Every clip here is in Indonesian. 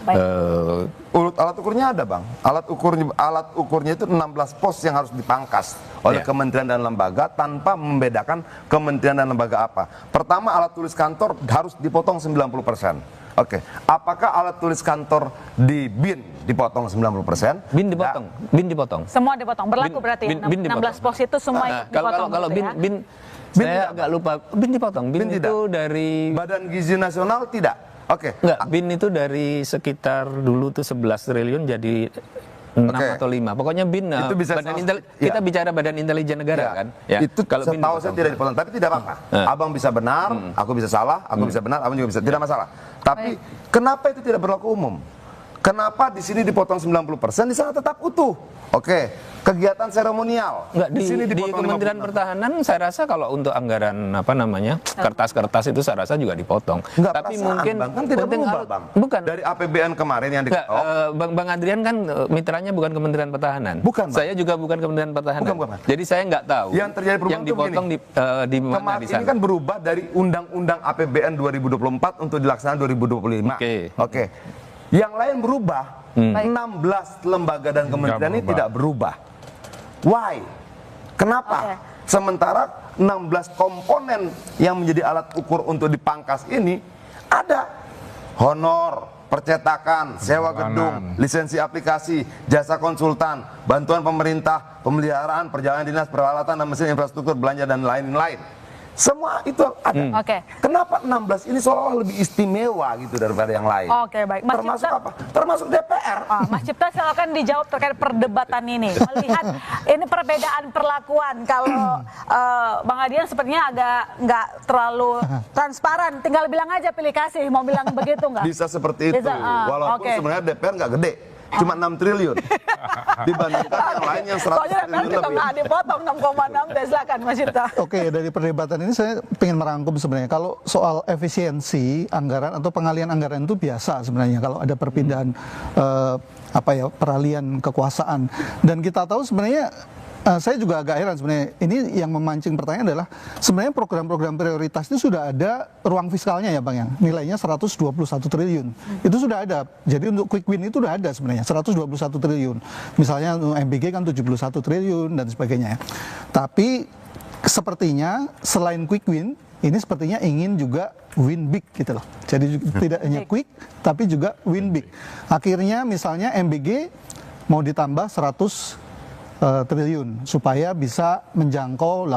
Baik. Urut alat ukurnya ada, Bang. Alat ukurnya itu 16 pos yang harus dipangkas oleh kementerian dan lembaga tanpa membedakan kementerian dan lembaga apa. Pertama, alat tulis kantor harus dipotong 90%. Oke, apakah alat tulis kantor di BIN dipotong 90%? BIN dipotong, BIN dipotong. Semua dipotong, berlaku berarti BIN 16 pos itu semua dipotong. Kalau gitu BIN, saya agak lupa. BIN dipotong, BIN itu tidak. dari Badan Gizi Nasional tidak. Oke. Enggak, BIN itu dari sekitar dulu tuh 11 triliun jadi 6 atau 5. Pokoknya BIN itu bisa kita bicara Badan Intelijen Negara kan. Ya. Itu kalau BIN tahu saya tidak dipotong, tapi tidak apa-apa. Abang bisa benar, aku bisa salah, aku bisa benar, abang juga bisa. Tidak masalah. Tapi kenapa itu tidak berlaku umum? Kenapa di sini dipotong 90%, di sana tetap utuh? Oke. Kegiatan seremonial. Enggak, di sini di dipotong Kementerian 56%. Pertahanan saya rasa kalau untuk anggaran kertas-kertas itu saya rasa juga dipotong. Enggak, tapi perasaan, mungkin Bang, kan tidak berubah, Bang. Bukan. Dari APBN kemarin yang diketok. Bang Adrian kan mitranya bukan Kementerian Pertahanan. Bukan, Bang. Saya juga bukan Kementerian Pertahanan. Bukan. Jadi saya nggak tahu. Yang terjadi perubahan yang dipotong di mana kemarin di sana. ini kan berubah dari Undang-Undang APBN 2024 untuk dilaksanakan 2025. Oke. Yang lain berubah. 16 lembaga dan kementerian ini tidak berubah. Why? Kenapa? Sementara 16 komponen yang menjadi alat ukur untuk dipangkas ini ada honor, percetakan, sewa gedung, lisensi aplikasi, jasa konsultan, bantuan pemerintah, pemeliharaan, perjalanan dinas, peralatan dan mesin infrastruktur, belanja dan lain-lain. Semua itu ada. Kenapa 16 ini seolah-olah lebih istimewa gitu daripada yang lain? Oke, baik. Mas Termasuk Cipta, apa? Termasuk DPR. Mas Cipta silakan dijawab terkait perdebatan ini. Melihat ini perbedaan perlakuan, kalau Bang Adian sepertinya agak nggak terlalu transparan. Tinggal bilang aja pilih kasih, mau bilang begitu nggak? Bisa seperti itu. Walaupun sebenarnya DPR nggak gede. Cuma 6 triliun dibandingkan yang lain yang 100 triliun lebih. Nggak dipotong 6,6. Silakan Mas Cipta. Oke, dari perdebatan ini saya ingin merangkum sebenarnya. Kalau soal efisiensi anggaran atau pengalian anggaran itu biasa sebenarnya. Kalau ada perpindahan peralihan kekuasaan. Dan kita tahu sebenarnya saya juga agak heran sebenarnya. Ini yang memancing pertanyaan adalah sebenarnya program-program prioritas itu sudah ada ruang fiskalnya ya Bang, yang nilainya 121 triliun. Itu sudah ada. Jadi untuk quick win itu sudah ada sebenarnya 121 triliun. Misalnya MBG kan 71 triliun dan sebagainya. Tapi sepertinya selain quick win, ini sepertinya ingin juga win big gitu loh. Jadi tidak hanya quick tapi juga win big. Akhirnya misalnya MBG mau ditambah 100 triliun supaya bisa menjangkau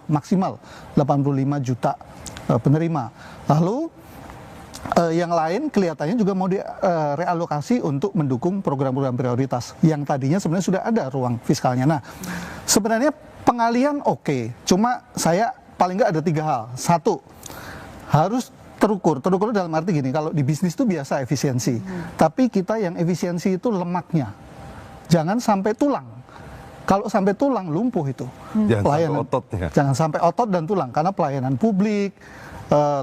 maksimal 85 juta penerima. Lalu yang lain kelihatannya juga mau direalokasi untuk mendukung program-program prioritas yang tadinya sebenarnya sudah ada ruang fiskalnya. Nah, sebenarnya pengalihan oke, cuma saya paling nggak ada 3 hal. 1, harus terukur dalam arti gini, kalau di bisnis itu biasa efisiensi, tapi kita yang efisiensi itu lemaknya, jangan sampai tulang. Kalau sampai tulang lumpuh itu pelayanan. Jangan sampai otot dan tulang, karena pelayanan publik,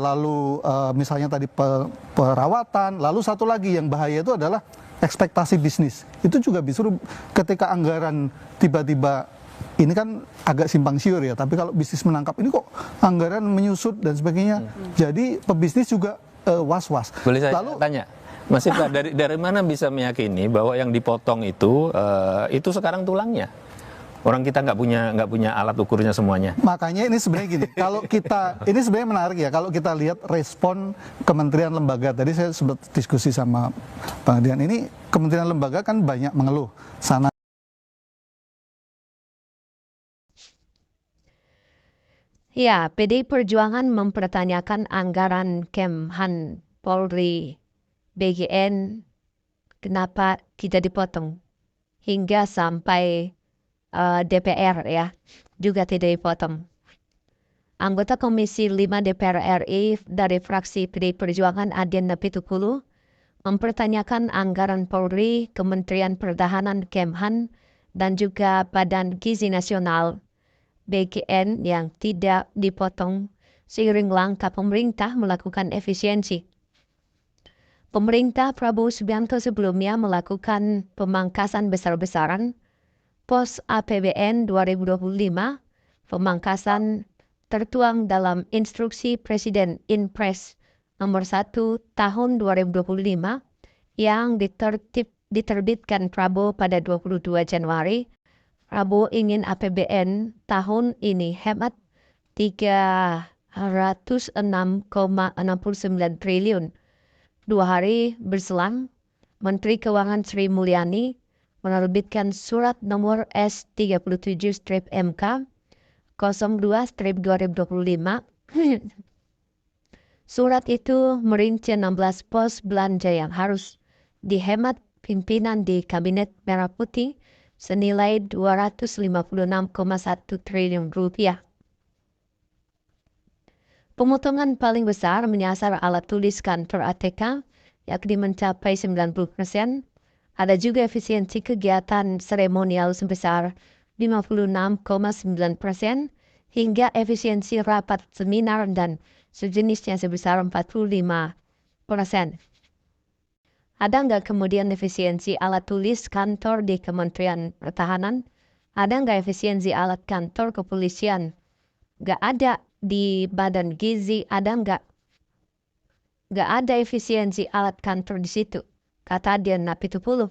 lalu misalnya tadi perawatan, lalu satu lagi yang bahaya itu adalah ekspektasi bisnis. Itu juga bisa ketika anggaran tiba-tiba ini kan agak simpang siur ya, tapi kalau bisnis menangkap ini kok anggaran menyusut dan sebagainya, jadi pebisnis juga was-was. Boleh saya tanya? Mas Cipta, dari mana bisa meyakini bahwa yang dipotong itu sekarang tulangnya? Orang kita nggak punya alat ukurnya semuanya. Makanya ini sebenarnya gini, kalau kita, ini sebenarnya menarik ya, kalau kita lihat respon kementerian lembaga, tadi saya sempat diskusi sama Bang Adian, ini kementerian lembaga kan banyak mengeluh, sana. Ya, PDI Perjuangan mempertanyakan anggaran Kemhan Polri BGN, kenapa tidak dipotong hingga sampai DPR ya, juga tidak dipotong. Anggota Komisi 5 DPR RI dari fraksi PDI Perjuangan Adian Napitukulu mempertanyakan anggaran Polri, Kementerian Pertahanan Kemhan, dan juga Badan Gizi Nasional BGN yang tidak dipotong seiring langkah pemerintah melakukan efisiensi. Pemerintah Prabowo Subianto sebelumnya melakukan pemangkasan besar-besaran pos APBN 2025, pemangkasan tertuang dalam Instruksi Presiden Inpres nomor 1 tahun 2025 yang diterbitkan Prabowo pada 22 Januari, Prabowo ingin APBN tahun ini hemat 306,69 triliun. 2 hari berselang, Menteri Keuangan Sri Mulyani menerbitkan surat nomor S37-MK 02-2025. Surat itu merinci 16 pos belanja yang harus dihemat pimpinan di Kabinet Merah Putih senilai 256,1 triliun rupiah. Pemotongan paling besar menyasar alat tulis kantor ATK, yakni mencapai 90%. Ada juga efisiensi kegiatan seremonial sebesar 56,9%, hingga efisiensi rapat seminar dan sejenisnya sebesar 45%. Ada nggak kemudian efisiensi alat tulis kantor di Kementerian Pertahanan? Ada nggak efisiensi alat kantor kepolisian? Nggak ada. Di Badan Gizi ada nggak? Nggak ada efisiensi alat kantor di situ, kata Dian Napitupulu.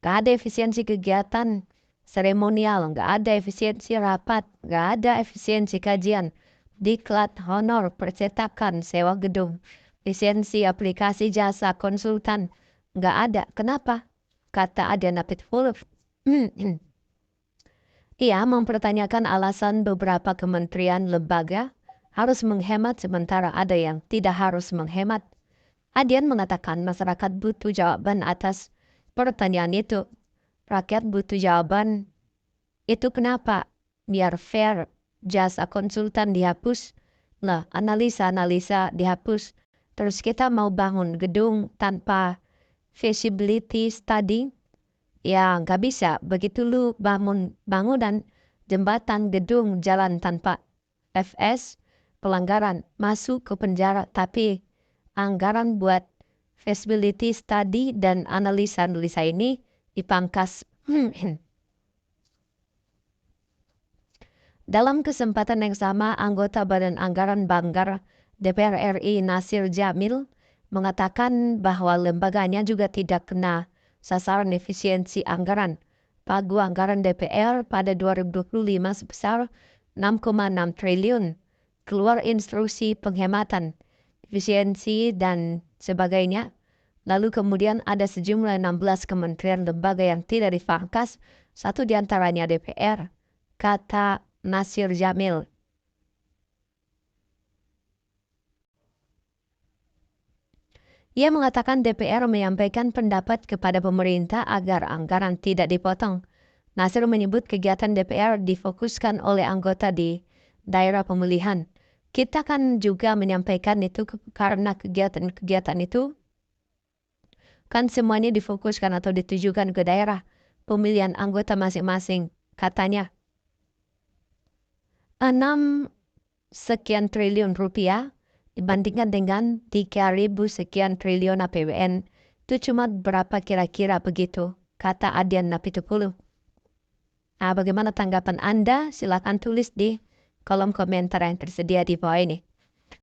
Nggak ada efisiensi kegiatan seremonial, nggak ada efisiensi rapat, nggak ada efisiensi kajian, diklat, honor, percetakan, sewa gedung, lisensi aplikasi jasa konsultan, nggak ada. Kenapa? Kata Dian Napitupulu. Ia mempertanyakan alasan beberapa kementerian lembaga harus menghemat sementara ada yang tidak harus menghemat. Adian mengatakan masyarakat butuh jawaban atas pertanyaan itu. Rakyat butuh jawaban. Itu kenapa? Biar fair, jasa konsultan dihapus. Lah, analisa-analisa dihapus. Terus kita mau bangun gedung tanpa feasibility study? Ya, nggak bisa. Begitu lu bangunan jembatan, gedung, jalan tanpa FS, pelanggaran, masuk ke penjara. Tapi anggaran buat feasibility study dan analisa-analisa ini dipangkas. Dalam kesempatan yang sama, anggota Badan Anggaran Banggar DPR RI Nasir Jamil mengatakan bahwa lembaganya juga tidak kena sasaran efisiensi anggaran. Pagu anggaran DPR pada 2025 sebesar 6,6 triliun. Keluar instruksi penghematan, efisiensi, dan sebagainya. Lalu kemudian ada sejumlah 16 kementerian lembaga yang tidak dipangkas, satu diantaranya DPR, kata Nasir Jamil. Ia mengatakan DPR menyampaikan pendapat kepada pemerintah agar anggaran tidak dipotong. Nasir menyebut kegiatan DPR difokuskan oleh anggota di daerah pemilihan. Kita kan juga menyampaikan itu karena kegiatan-kegiatan itu kan semuanya difokuskan atau ditujukan ke daerah pemilihan anggota masing-masing, katanya. 6 sekian triliun rupiah dibandingkan dengan 3.000 sekian triliun APBN, itu cuma berapa kira-kira begitu, kata Adian Napitupulu. Bagaimana tanggapan Anda? Silakan tulis di kolom komentar yang tersedia di bawah ini.